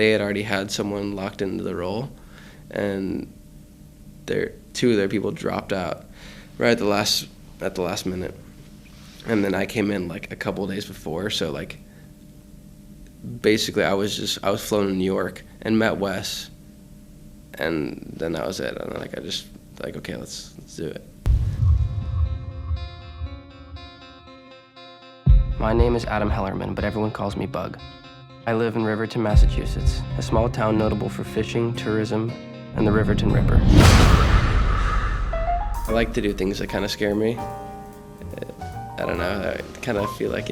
they had already had someone locked into the role, and two of their people dropped out right at the last minute, and then I came in like a couple of days before. So like basically I was flown to New York and met Wes, and then that was it. And like I just like, okay, let's do it. My name is Adam Hellerman, but everyone calls me Bug. I live in Riverton, Massachusetts, a small town notable for fishing, tourism, and the Riverton Ripper. I like to do things that kind of scare me. I don't know, I kind of feel like,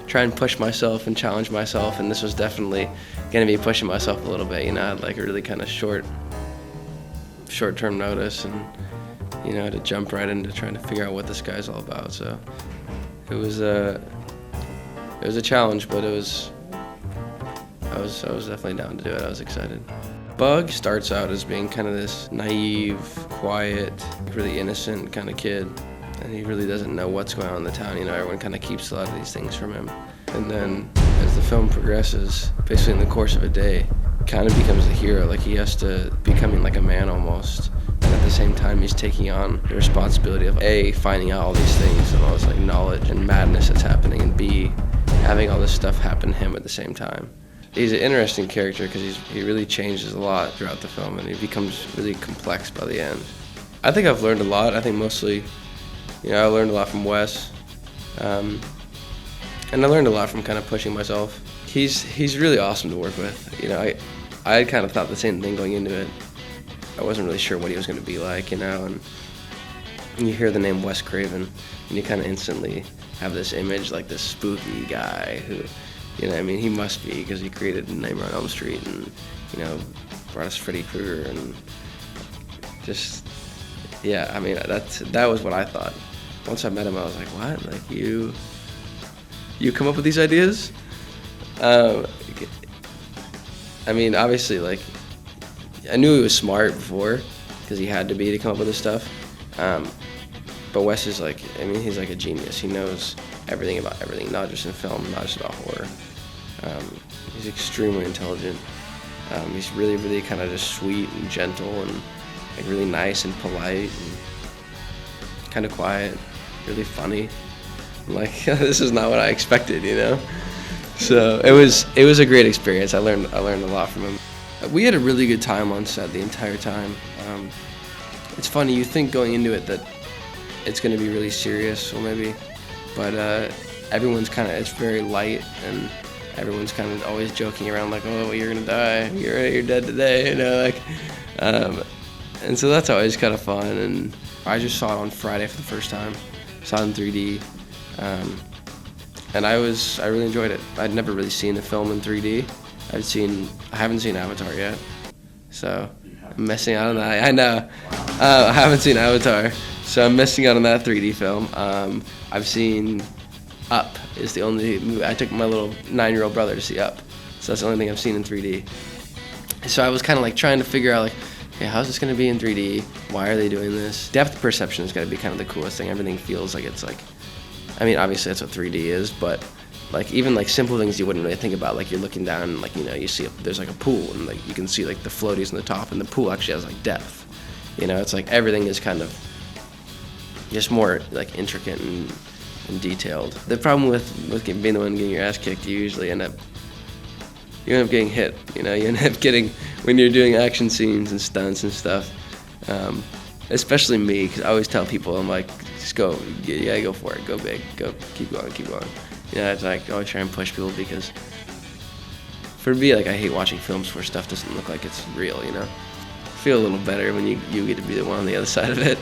try and push myself and challenge myself, and this was definitely going to be pushing myself a little bit. I had like a really kind of short-term notice, and, to jump right into trying to figure out what this guy's all about. So it was a challenge, but I was definitely down to do it. I was excited. Bug starts out as being kind of this naive, quiet, really innocent kind of kid, and he really doesn't know what's going on in the town. Everyone kind of keeps a lot of these things from him. And then as the film progresses, basically in the course of a day, kind of becomes a hero. Like he has to becoming like a man almost. And at the same time, he's taking on the responsibility of A, finding out all these things and all this like knowledge and madness that's happening, and B, having all this stuff happen to him at the same time. He's an interesting character because he really changes a lot throughout the film, and he becomes really complex by the end. I think I've learned a lot. I think mostly, I learned a lot from Wes, and I learned a lot from kind of pushing myself. He's really awesome to work with. I kind of thought the same thing going into it. I wasn't really sure what he was going to be like, and you hear the name Wes Craven, and you kind of instantly have this image like this spooky guy who, he must be, because he created Nightmare on Elm Street and, brought us Freddy Krueger, and just, that was what I thought. Once I met him, I was like, what? Like, you come up with these ideas? Obviously, like, I knew he was smart before, because he had to be to come up with this stuff. But Wes is like, he's like a genius. He knows everything about everything, not just in film, not just about horror. He's extremely intelligent. He's really, really kind of just sweet and gentle and like really nice and polite and kind of quiet, really funny. Like, this is not what I expected, So it was a great experience. I learned a lot from him. We had a really good time on set the entire time. It's funny, you think going into it that it's going to be really serious, or maybe, but everyone's it's very light, and everyone's kind of always joking around like, oh, you're going to die, you're dead today, and so that's always kind of fun. And I just saw it on Friday for the first time, saw it in 3D, and I really enjoyed it. I'd never really seen a film in 3D. I haven't seen Avatar yet, so I'm missing out on that. I know. I haven't seen Avatar, so I'm missing out on that 3D film. I've seen Up, is the only movie. I took my little 9-year-old brother to see Up, so that's the only thing I've seen in 3D. So I was kind of like trying to figure out like, okay, how's this going to be in 3D? Why are they doing this? Depth perception is going to be kind of the coolest thing. Everything feels like it's like, obviously that's what 3D is, but like even like simple things you wouldn't really think about, like you're looking down and like, you see there's like a pool, and like you can see like the floaties on the top, and the pool actually has like depth. It's like everything is kind of just more like intricate and detailed. The problem with being the one getting your ass kicked, you usually end up getting hit. You end up getting, when you're doing action scenes and stunts and stuff, especially me, because I always tell people, I'm like, just go, go for it, go big, go, keep going. It's like I always try and push people, because for me, like, I hate watching films where stuff doesn't look like it's real. I feel a little better when you get to be the one on the other side of it.